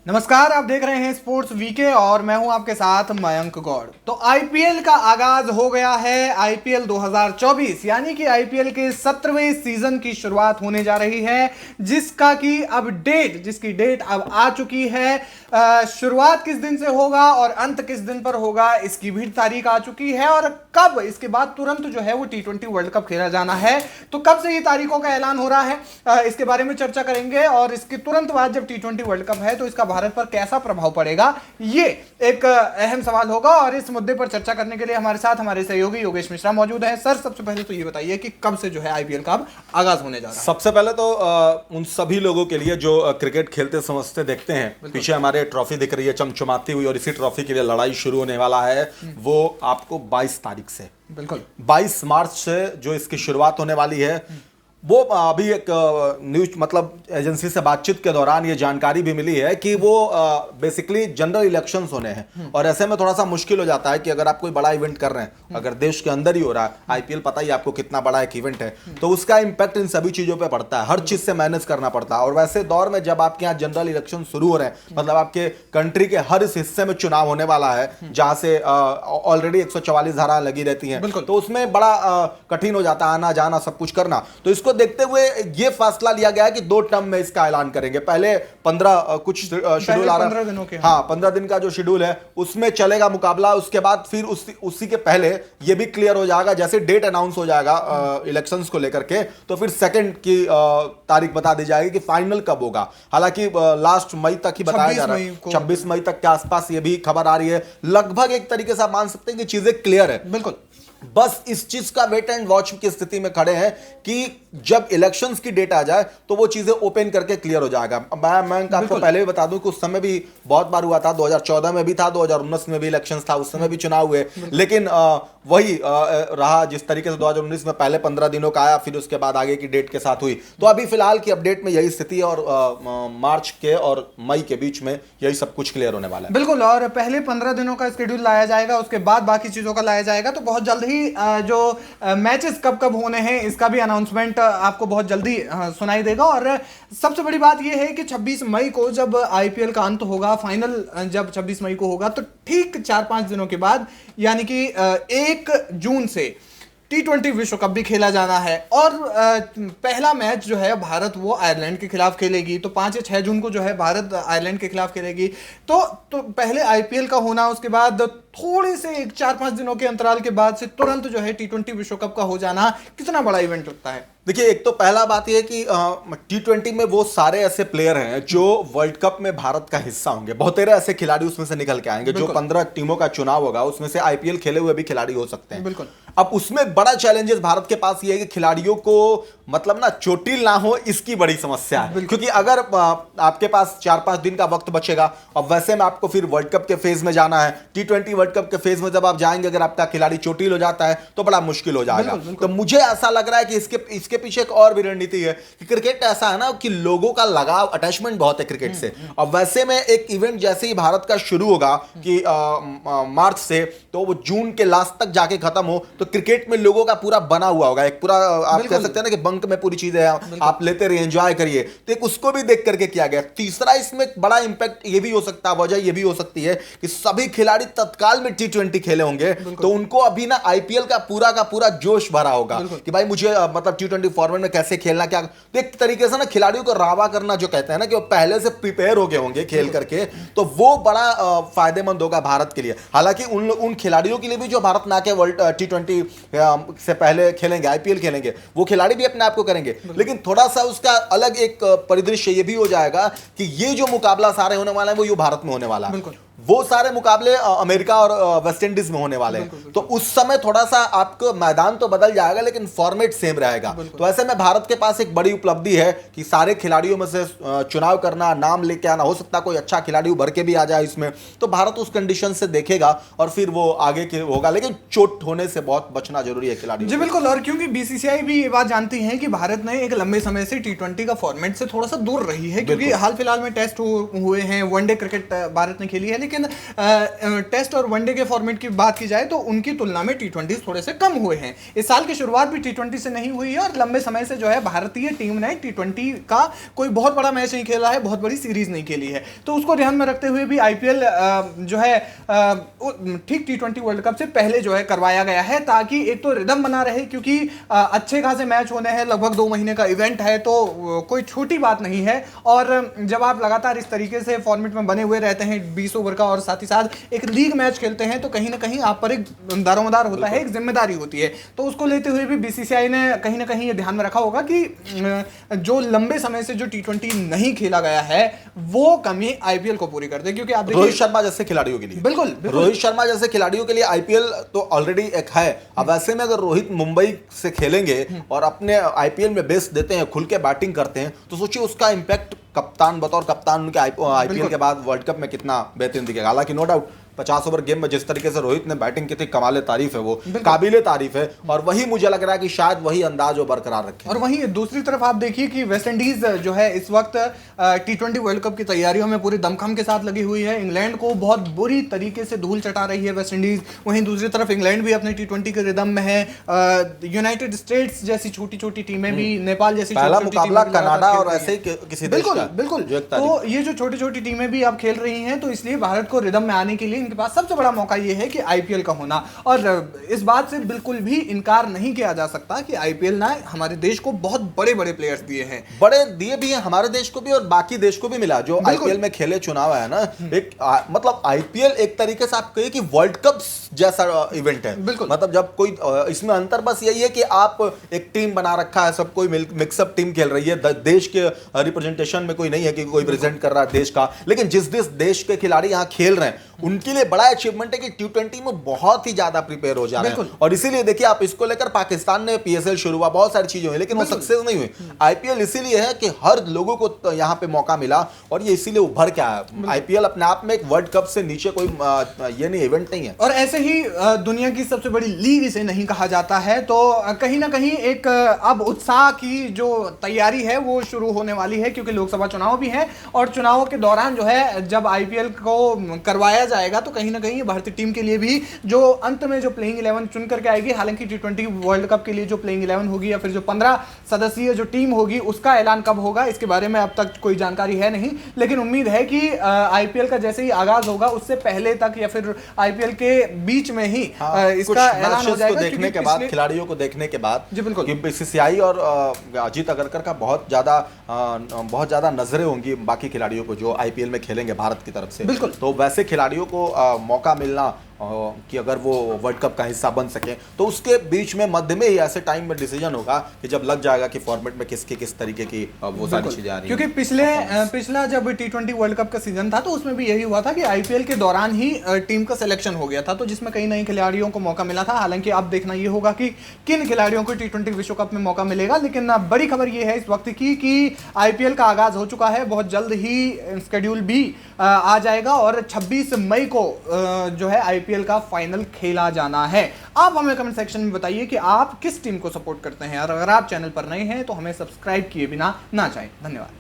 नमस्कार, आप देख रहे हैं स्पोर्ट्स वीके और मैं हूं आपके साथ मयंक गौड़। तो आईपीएल का आगाज हो गया है। आईपीएल 2024 यानी कि आईपीएल के 17वें सीजन की शुरुआत होने जा रही है, जिसकी डेट अब आ चुकी है। शुरुआत किस दिन से होगा और अंत किस दिन पर होगा, इसकी भी तारीख आ चुकी है। और कब, इसके बाद तुरंत जो है वो T20 वर्ल्ड कप खेला जाना है। तो कब से ये तारीखों का ऐलान हो रहा है, इसके बारे में चर्चा करेंगे। और इसके तुरंत बाद जब T20 वर्ल्ड कप है तो इसका भारत पर कैसा प्रभाव पड़ेगा, ये एक अहम सवाल होगा। और इस मुद्दे पर चर्चा करने के लिए हमारे साथ हमारे सहयोगी योगेश मिश्रा मौजूद हैं। सर, सबसे पहले तो ये बताइए कि कब से जो है आईपीएल का अब आगाज होने जा रहा है। सबसे पहले तो उन सभी लोगों के लिए जो क्रिकेट खेलते समझते देखते हैं, पीछे हमारे ट्रॉफी दिख रही है चमचमाती हुई, और इसी ट्रॉफी के लिए लड़ाई शुरू होने वाला है। वो आपको 22 तारीख से, बिल्कुल 22 मार्च से जो इसकी शुरुआत होने वाली है। वो अभी एक न्यूज मतलब एजेंसी से बातचीत के दौरान ये जानकारी भी मिली है कि वो बेसिकली जनरल इलेक्शंस होने हैं। और ऐसे में थोड़ा सा मुश्किल हो जाता है कि अगर आप कोई बड़ा इवेंट कर रहे हैं, अगर देश के अंदर ही हो रहा है, आईपीएल पता ही आपको कितना बड़ा एक इवेंट है, तो उसका इंपैक्ट इन सभी चीजों पे पड़ता है। हर चीज से मैनेज करना पड़ता है। और वैसे दौर में जब आपके यहाँ जनरल इलेक्शन शुरू हो रहे हैं, मतलब आपके कंट्री के हर इस हिस्से में चुनाव होने वाला है, जहां से ऑलरेडी 144 धारा लगी रहती हैं, तो उसमें बड़ा कठिन हो जाता है आना जाना सब कुछ करना। तो इसको देखते हुए ये फैसला लिया गया है कि 2 टर्म में इसका ऐलान करेंगे। पहले 15 कुछ शेड्यूल आ रहा है, हाँ 15 दिन का जो शेड्यूल है उसमें चलेगा मुकाबला। उसके बाद फिर उसी के पहले ये भी क्लियर हो जाएगा, जैसे डेट अनाउंस हो जाएगा इलेक्शंस को लेकर के, तो फिर सेकंड की तारीख बता दी जाएगी कि फाइनल कब होगा। हालांकि लास्ट मई तक ही बताया जा रहा है, 26 मई तक के आसपास ये भी खबर आ रही है। लगभग एक तरीके से आप मान सकते हैं कि चीजें क्लियर है। बिल्कुल, बस इस चीज का वेट एंड वॉच की स्थिति में खड़े हैं कि जब इलेक्शंस की डेट आ जाए तो वो चीजें ओपन करके क्लियर हो जाएगा। मैं आपको पहले भी बता दूं कि उस समय भी बहुत बार हुआ था, 2014 में भी था, 2019 में भी इलेक्शंस था, उस समय भी चुनाव हुए। लेकिन वही रहा जिस तरीके से 2019 में पहले 15 दिनों का आया, फिर उसके बाद आगे की डेट के साथ हुई। तो अभी फिलहाल की अपडेट में यही स्थिति है और मार्च के और मई के बीच में यही सब कुछ क्लियर होने वाला है। बिल्कुल, और पहले 15 दिनों का शेड्यूल लाया जाएगा, उसके बाद बाकी चीजों का लाया जाएगा। तो बहुत जल्द ही जो मैचेस कब कब होने हैं इसका भी अनाउंसमेंट आपको बहुत जल्दी सुनाई देगा। और सबसे बड़ी बात यह है कि 26 मई को जब आईपीएल का अंत होगा, फाइनल जब 26 मई को होगा, तो ठीक 4-5 दिनों के बाद यानी कि 1 जून से T20 विश्व कप भी खेला जाना है। और पहला मैच जो है भारत वो आयरलैंड के खिलाफ खेलेगी। तो 5 या 6 जून को जो है भारत आयरलैंड के खिलाफ खेलेगी। तो पहले आईपीएल का होना, उसके बाद थोड़े से 4-5 दिनों के अंतराल के बाद से तुरंत जो है T20 विश्व कप का हो जाना कितना बड़ा इवेंट लगता है। देखिए, एक तो पहला बात यह है कि T20 में वो सारे ऐसे प्लेयर हैं जो वर्ल्ड कप में भारत का हिस्सा होंगे। बहुत सारे ऐसे खिलाड़ी उसमें से निकल के आएंगे। जो 15 टीमों का चुनाव होगा उसमें से आईपीएल खेले हुए भी खिलाड़ी हो सकते हैं। बिल्कुल। अब उसमें बड़ा चैलेंजेस भारत के पास ये है कि खिलाड़ियों को मतलब ना चोटिल ना हो, इसकी बड़ी समस्या है। क्योंकि अगर आपके पास 4-5 दिन का वक्त बचेगा और वैसे में आपको फिर वर्ल्ड कप के फेज में जाना है, T20 वर्ल्ड कप के फेज में जब आप जाएंगे, अगर आपका खिलाड़ी चोटिल हो जाता है तो बड़ा मुश्किल हो जाएगा। तो मुझे ऐसा लग रहा है कि इसके पीछे एक और भी रणनीति है कि क्रिकेट ऐसा है ना कि लोगों का लगाव, अटैचमेंट बहुत है क्रिकेट से। और वैसे में एक इवेंट जैसे ही भारत का शुरू होगा कि मार्च से, तो वो जून के लास्ट तक जाके खत्म हो, तो क्रिकेट में लोगों का पूरा बना हुआ होगा एक पूरा, आप कह सकते हैं ना कि बंक में पूरी चीजें आप लेते रहिए, एंजॉय करिए। तो एक उसको भी देख करके किया गया। तीसरा इसमें बड़ा इंपैक्ट ये भी हो सकता है, वजह ये भी हो सकती है कि सभी खिलाड़ी तत्काल में T20 खेले होंगे, तो उनको अभी ना आईपीएल का पूरा जोश भरा होगा कि भाई मुझे मतलब T20 फॉर्मेट में कैसे खेलना, क्या। तो एक तरीके से ना खिलाड़ियों को रावा करना जो कहते हैं ना, कि वो पहले से प्रिपेयर हो गए होंगे खेल करके, तो वो बड़ा फायदेमंद होगा भारत के लिए। हालांकि उन खिलाड़ियों के लिए भी जो भारत ना के वर्ल्ड T20 से पहले खेलेंगे, आईपीएल खेलेंगे, वो खिलाड़ी भी अपने आप को करेंगे। लेकिन थोड़ा सा उसका अलग एक परिदृश्य ये भी हो जाएगा कि ये जो मुकाबला सारे होने वाला है वो ये भारत में होने वाला है। वो सारे मुकाबले अमेरिका और वेस्ट इंडीज में होने वाले हैं। तो उस समय थोड़ा सा आपको मैदान तो बदल जाएगा लेकिन फॉर्मेट सेम रहेगा। तो ऐसे में भारत के पास एक बड़ी उपलब्धि है कि सारे खिलाड़ियों में से चुनाव करना, नाम लेके आना। हो सकता है कोई अच्छा खिलाड़ी उभर के भी आ जाए इसमें, तो भारत उस कंडीशन से देखेगा और फिर वो आगे के होगा। लेकिन चोट होने से बहुत बचना जरूरी है खिलाड़ी जी बिल्कुल। और क्योंकि बीसीसीआई भी ये बात जानती है कि भारत ने एक लंबे समय से T20 का फॉर्मेट से थोड़ा सा दूर रही है, क्योंकि हाल फिलहाल में टेस्ट हुए हैं, वनडे क्रिकेट भारत ने खेली है, लेकिन टेस्ट और वनडे के फॉर्मेट की बात की जाए तो उनकी तुलना में टी20 थोड़े से कम हुए हैं। इस साल की शुरुआत भी टी20 से नहीं हुई है और लंबे समय से जो है भारतीय टीम ने टी20 का कोई बहुत बड़ा मैच नहीं खेला है, बहुत बड़ी सीरीज नहीं खेली है। तो उसको ध्यान में रखते हुए भी आईपीएल जो है ठीक टी20 वर्ल्ड कप से पहले जो है करवाया गया है, ताकि एक तो रिदम बना रहे, क्योंकि अच्छे खासे मैच होने हैं, लगभग 2 महीने का इवेंट है, तो कोई छोटी बात नहीं है। और जब आप लगातार इस तरीके से फॉर्मेट में बने हुए रहते हैं 20 ओवर का और साथ ही साथ एक लीग मैच खेलते हैं, तो कहीं ना कहीं आप पर एक दारोमदार होता है, एक जिम्मेदारी होती है। तो उसको लेते हुए भी बीसीसीआई ने कहीं ना कहीं ये ध्यान में रखा होगा कि जो लंबे समय से जो टी20 नहीं खेला गया है वो कमी आईपीएल को पूरी कर दे। क्योंकि आप देखिए रोहित शर्मा जैसे खिलाड़ियों के लिए, बिल्कुल रोहित शर्मा जैसे खिलाड़ियों के लिए आईपीएल तो ऑलरेडी एक है। अब ऐसे में अगर रोहित मुंबई से खेलेंगे और अपने आईपीएल में बेस्ट देते हैं, खुल के बैटिंग करते हैं, तो सोचिए उसका इंपैक्ट कप्तान, बतौर कप्तान उनके आईपीएल के बाद वर्ल्ड कप में कितना बेहतरीन दिखेगा। हालांकि नो डाउट 50 ओवर गेम में जिस तरीके से रोहित ने बैटिंग की थी, कमाल तारीफ है, वो काबिले तारीफ है। और वही मुझे लग रहा है कि शायद वही अंदाज वो बरकरार रखे। और वहीं दूसरी तरफ आप देखिए कि वेस्ट इंडीज जो है इस वक्त टी20 वर्ल्ड कप की तैयारियों में पूरी दमखम के साथ लगी हुई है। इंग्लैंड को बहुत बुरी तरीके से धूल चटा रही है वेस्ट इंडीज। वहीं दूसरी तरफ इंग्लैंड भी अपने टी20 के रिदम में है। यूनाइटेड स्टेट्स जैसी छोटी छोटी टीमें भी, नेपाल जैसी पहला मुकाबला कनाडा और ऐसे ही किसी देश का, बिल्कुल। तो ये जो छोटी छोटी टीमें भी अब खेल रही हैं, तो इसलिए भारत को रिदम में आने के लिए इनके पास सबसे बड़ा मौका ये है कि आईपीएल का होना। और इस बात से बिल्कुल भी इनकार नहीं किया जा सकता कि आईपीएल ने हमारे देश को बहुत बड़े बड़े प्लेयर्स दिए हैं, बड़े दिए भी हैं हमारे देश को भी और बाकी देश को भी मिला। जो आईपीएल में खेले चुनाव है ना, एक मतलब आईपीएल एक तरीके से आप कहिए कि वर्ल्ड कप जैसा इवेंट है। मतलब जब कोई इसमें अंतर बस यही है कि आप एक टीम बना रखा है, सब कोई मिक्सअप टीम खेल रही है, देश के रिप्रेजेंटेशन में कोई नहीं है कि कोई प्रेजेंट कर रहा है देश का, लेकिन जिस देश के खिलाड़ी यहाँ खेल रहे हैं उनके लिए बड़ा अचीवमेंट है कि टी20 में बहुत ही ज्यादा प्रिपेयर हो जा रहे हैं। और इसीलिए देखिए आप, इसको लेकर पाकिस्तान ने पीएसएल शुरू हुआ, बहुत सारी चीजें हुई, लेकिन वो सक्सेस नहीं हुई। आईपीएल इसीलिए है कि हर लोगों को यहाँ पे मौका मिला और ये इसीलिए उभर के आया। आईपीएल अपने आप में एक वर्ल्ड कप से नीचे कोई ये नहीं इवेंट नहीं है। और ऐसे ही दुनिया की सबसे बड़ी लीग इसे नहीं कहा जाता है, तो कहीं ना कहीं एक अब उत्साह की जो तैयारी है वो शुरू होने वाली है, क्योंकि लोकसभा चुनाव भी है और चुनावों के दौरान जो है जब आईपीएल को करवाया जाएगा तो कहीं ना कहीं भारतीय टीम के लिए भी जो अंत में जो प्लेइंग 11 चुन करके आएगी, हालांकि टी20 वर्ल्ड कप के लिए जो प्लेइंग 11 होगी या फिर जो 15 सदस्यीय जो टीम होगी उसका ऐलान कब होगा इसके बारे में अब तक कोई जानकारी है नहीं। लेकिन उम्मीद है कि आईपीएल का जैसे ही आगाज होगा उससे पहले तक या फिर आईपीएल के बीच में ही इसका ऐलान हो जाएगा। देखने के बाद, खिलाड़ियों को देखने के बाद, जी बिल्कुल, बीसीसीआई और अजीत अगरकर का बहुत ज्यादा नजरें होंगी बाकी खिलाड़ियों को जो आईपीएल में खेलेंगे भारत की तरफ से। बिल्कुल। तो वैसे खिलाड़ियों को मौका मिलना कि अगर वो वर्ल्ड कप का हिस्सा बन सके, तो उसके बीच में मध्य में ही ऐसे टाइम में डिसीजन होगा कि जब लग जाएगा कि फॉर्मेट में किस तरीके की वो सारी चीजें आ रही हैं। क्योंकि पिछला जब टी20 वर्ल्ड कप का सीजन था तो उसमें भी यही हुआ था कि आईपीएल के दौरान ही टीम का सिलेक्शन हो गया था, तो जिसमें कई नए खिलाड़ियों को मौका मिला था। हालांकि अब देखना ये होगा कि किन खिलाड़ियों को टी20 विश्व कप में मौका मिलेगा। लेकिन बड़ी खबर ये है इस वक्त की कि आईपीएल का आगाज हो चुका है, बहुत जल्द ही शेड्यूल भी आ जाएगा और 26 मई को जो है आईपीएल का फाइनल खेला जाना है। आप हमें कमेंट सेक्शन में बताइए कि आप किस टीम को सपोर्ट करते हैं और अगर आप चैनल पर नए हैं तो हमें सब्सक्राइब किए बिना ना जाएं। धन्यवाद।